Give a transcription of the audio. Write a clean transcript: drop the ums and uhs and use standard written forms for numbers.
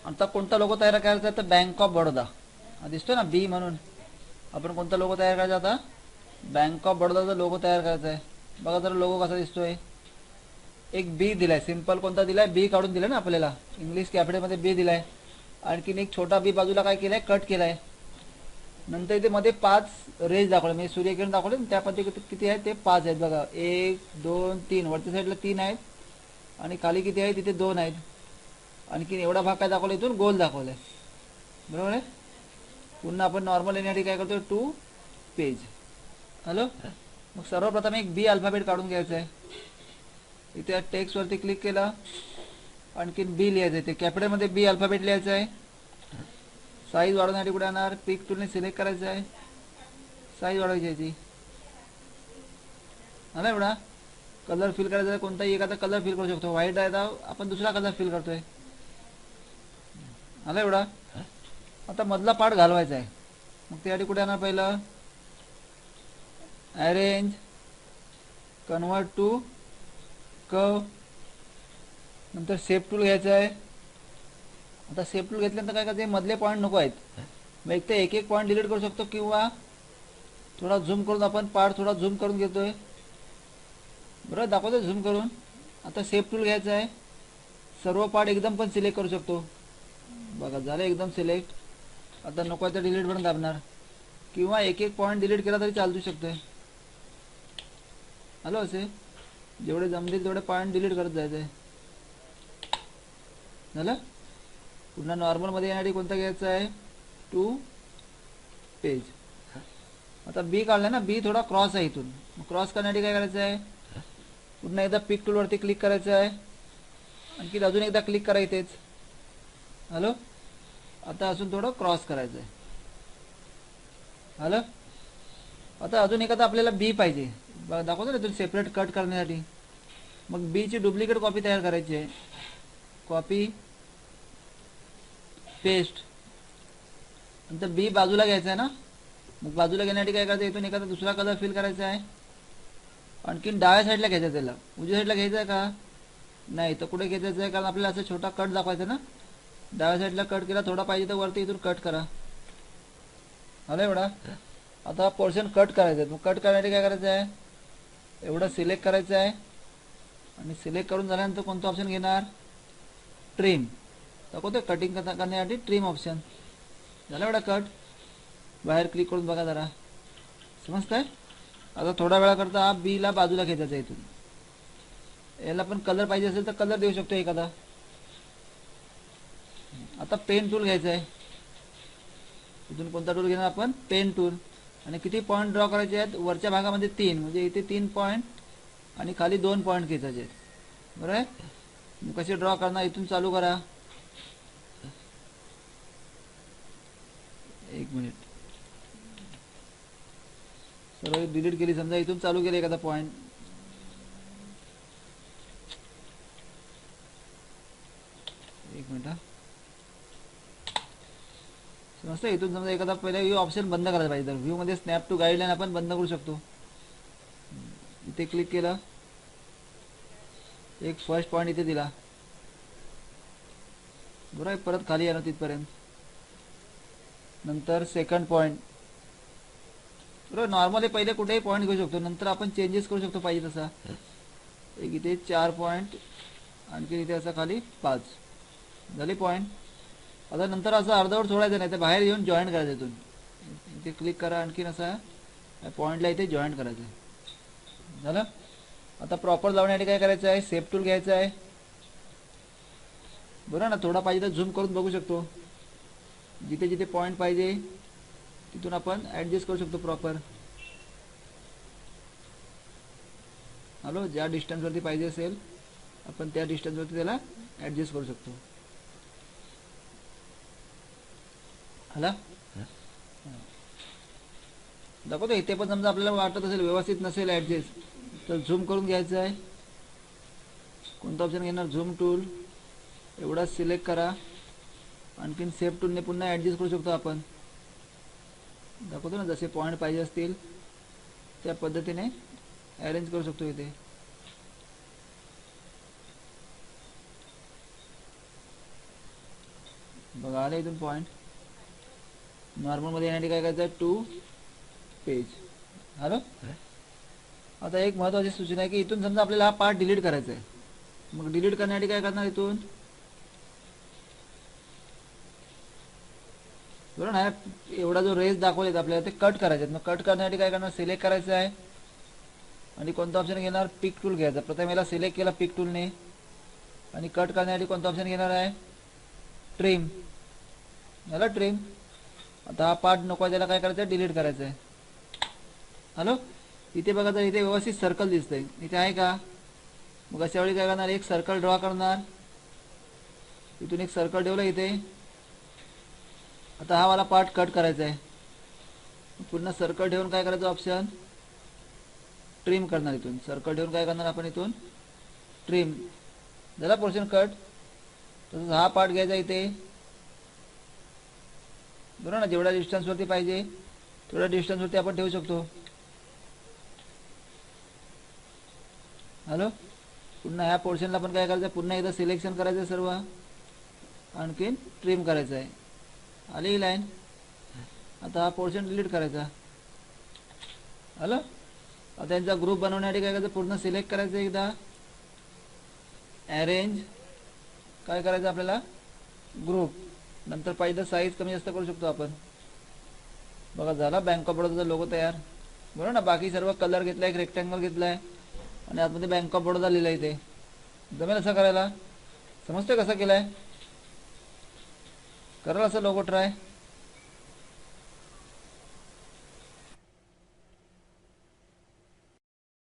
आता कोणता लोगो तयार करायचा आहे तर बँक ऑफ बडोदा हा दिसतोय ना बी म्हणून. आपण कोणता लोगो तयार करायचा आता बँक ऑफ बडोदाचा लोगो तयार करायचा आहे. बघा जरा लोगो कसा दिसतोय. एक बी दिलाय सिंपल कोणता दिलाय बी काढून दिलाय ना आपल्याला इंग्लिश कॅपिटलमध्ये बी दिलाय. आणखीन एक छोटा बी बाजूला काय केलाय कट केलाय. नंतर इथे मध्ये 5 रेज दाखवले म्हणजे सूर्यकिरण दाखवले त्या पद्धती किती आहेत ते 5 आहेत बघा 1 2 3 वरच्या साईडला 3 आहेत आणि खाली किती आहेत तिथे 2 आहेत. आणखीन एवढा भाग काय दाखवला इथून गोल दाखवलाय बरोबर आहे. पुन्हा आपण नॉर्मल येण्यासाठी काय करतो 2 पेज. हॅलो मग सर्वप्रथम एक बी अल्फाबेट काढून घ्यायचा आहे. इथे टेक्स्ट वरती क्लिक केला आणखीन बी लिहायचं आहे ते कॅपिटलमध्ये बी अल्फाबेट लिहायचं आहे. साईज वाढवण्यासाठी कुठे येणार पिक टूलने सिलेक्ट करायचं आहे. साईज वाढवायची याची आला एवढा. कलर फिल करायचा आहे कोणताही एखादा कलर फिल करू शकतो. व्हाईट आहे तर आपण दुसरा कलर फिल करतोय आला एवढा. आता मधला पार्ट घालवायचा आहे मग त्यासाठी कुठे येणार पहिलं अरेंज कन्वर्ट टू कर्व नंतर शेप टूल घ्यायचं आहे. आता शेप टूल घेतल्यानंतर काय करायचं मधले पॉईंट नको आहेत मग एक ते एक पॉईंट डिलीट करू शकतो किंवा थोडा झूम करून आपण पार्ट थोडा झूम करून घेतोय बरोबर दाखवतोय झूम करून. आता शेप टूल घ्यायचं आहे सर्व पार्ट एकदम पण सिलेक्ट करू शकतो बघा झालं एकदम सिलेक्ट. आता नको आहे तर डिलीट बटन दाबणार किंवा एक एक पॉईंट डिलीट केला तरी चालू शकतोय. हॅलो असे जेवढे जमतील तेवढे पॉईंट डिलीट करत जायचं आहे झालं. पुन्हा नॉर्मलमध्ये येण्यासाठी कोणता घ्यायचा आहे 2 पेज. आता बी काढला ना बी थोडा क्रॉस आहे इथून मग क्रॉस करण्यासाठी काय करायचं आहे पुन्हा एकदा पिक टूलवरती क्लिक करायचं आहे आणखी अजून एकदा क्लिक करा इथेच. हॅलो आता अजून थोडं क्रॉस करायचं आहे. हॅलो आता अजून एखादा आपल्याला बी पाहिजे दाखवतो ना इथून सेपरेट कट करण्यासाठी मग बीची डुप्लिकेट कॉपी तयार करायची आहे. कॉपी पेस्ट नंतर बी बाजूला घ्यायचा आहे ना मग बाजूला घेण्यासाठी काय करायचं इथून एखादा दुसरा कलर फिल करायचा आहे. आणखीन डाव्या साईडला घ्यायचं त्याला उजव्या साईडला घ्यायचं आहे का नाही तर कुठे घ्यायचं आहे कारण आपल्याला असं छोटा कट दाखवायचा ना. डाव्या साईडला कट केला थोडा पाहिजे तर वरती इथून कट करा आला एवढा. आता पोर्शन कट करायचं आहे मग कट करण्यासाठी काय करायचं आहे एवढं सिलेक्ट करायचं आहे आणि सिलेक्ट करून झाल्यानंतर कोणतं ऑप्शन घेणार ट्रिम दाखवते कटिंग करण्यासाठी ट्रिम ऑप्शन झालं एवढा कट. बाहेर क्लिक करून बघा जरा समजतंय. आता थोडा वेळाकरता बीला बाजूला खेचायचा इथून याला पण कलर पाहिजे असेल तर कलर देऊ शकतो एखादा. आता पेन टूल घ्यायचं आहे इथून कोणता टूल घेणार आपण पेन टूल आणि किती पॉईंट ड्रॉ करायचे आहेत वरच्या भागामध्ये 3 म्हणजे इथे 3 पॉईंट आणि खाली 2 पॉईंट खेचायचे आहेत बरोबर आहे. मग कसे ड्रॉ करणार इथून चालू करा एक मिनिट सर्व डिलीट केली समजा इथून चालू केलं एखादा पॉईंट एक मिनिट समजतं इथून समजा एखादा पहिला व्ह्यू ऑप्शन बंद करायला पाहिजे तर व्ह्यू मध्ये स्नॅप टू गाईडलाईन आपण बंद करू शकतो. इथे क्लिक केला एक फर्स्ट पॉईंट इथे दिला बरोबर आहे परत खाली येणार तिथपर्यंत. नंतर सेकंड पॉईंट बरोबर नॉर्मली पहिले कुठेही पॉईंट घेऊ शकतो नंतर आपण चेंजेस करू शकतो पाहिजे तसा. एक इथे 4 पॉईंट आणखी इथे असा खाली 5 झाले पॉईंट. आता नंतर असं अर्धवट सोडायचं नाही तर बाहेर येऊन जॉईन करायचं इथून इथे क्लिक करा आणखीन असा पॉईंटला इथे जॉईन करायचं झालं. आता प्रॉपर लावण्यासाठी काय करायचं आहे शेप टूल घ्यायचं आहे बरोबर ना. थोडा पाहिजे तर झूम करून बघू शकतो जिथे जिथे पॉईंट पाहिजे तिथून आपण ॲडजस्ट करू शकतो प्रॉपर. हॅलो ज्या डिस्टन्सवरती पाहिजे असेल आपण त्या डिस्टन्सवरती त्याला ॲडजस्ट करू शकतो. हला दाखवतो इथे पण समजा आपल्याला वाटत असेल व्यवस्थित नसेल ॲडजस्ट तर झूम करून घ्यायचं आहे. कोणता ऑप्शन घेणार झूम टूल एवढा सिलेक्ट करा आणखीन शेप टूलने पुन्हा ॲडजस्ट करू शकतो आपण. दाखवतो ना जसे पॉईंट पाहिजे असतील त्या पद्धतीने अरेंज करू शकतो इथे. बघा आले इथून पॉईंट. नॉर्मलमध्ये येण्यासाठी काय करायचं आहे, टू पेज. हॅलो, आता एक महत्त्वाची सूचना आहे की इथून समजा आपल्याला हा पार्ट डिलीट करायचा आहे. मग डिलीट करण्यासाठी काय करणार इथून, बरोबर ना, एवढा जो रेस दाखवलेत आपल्याला ते कट करायचे आहेत. मग कट करण्यासाठी काय करणार, सिलेक्ट करायचं आहे आणि कोणता ऑप्शन घेणार, पिक टूल घ्यायचा. प्रथम याला सिलेक्ट केला पिक टूलने आणि कट करण्यासाठी कोणता ऑप्शन घेणार आहे, ट्रिम. झालं ट्रिम. आता हा पार्ट नको आहे, त्याला काय करायचं आहे, डिलीट करायचं आहे. हॅलो, इथे बघा तर इथे व्यवस्थित सर्कल दिसतंय, इथे आहे का. मग अशा वेळी काय करणार, एक सर्कल ड्रॉ करणार. इथून एक सर्कल ठेवलं इथे. आता हा वाला पार्ट कट करायचा आहे. पुन्हा सर्कल ठेवून काय करायचं, ऑप्शन ट्रिम करणार. इथून सर्कल ठेवून काय करणार आपण, इथून ट्रिम. झाला पोर्शन कट. तसंच हा पार्ट घ्यायचा इथे, बरोबर ना, जेवढ्या डिस्टन्सवरती पाहिजे तेवढ्या डिस्टन्सवरती आपण ठेवू शकतो. हॅलो, पुन्हा ह्या पोर्शनला पण काय करायचं, पुन्हा एकदा सिलेक्शन करायचं सर्व, आणखीन ट्रिम करायचं आहे. आली ही लाईन. आता हा पोर्शन डिलीट करायचा. हॅलो, आता त्यांचा ग्रुप बनवण्यासाठी काय करायचं, पूर्ण सिलेक्ट करायचं एकदा, अरेंज, काय करायचं आपल्याला, ग्रुप. नंतर पाहिजे साईज कमी जास्त करू शकतो आपण. बघा झाला बँक ऑफ बडोदाचा लोगो तयार, बरोबर ना. बाकी सर्व कलर घेतला, एक रेक्टँगल घेतला आहे आणि आतमध्ये बँक ऑफ बडोदा लिहिलं आहे. इथे जमेल असं करायला, समजते कसं केलं आहे, कराल असं लोगो ट्राय.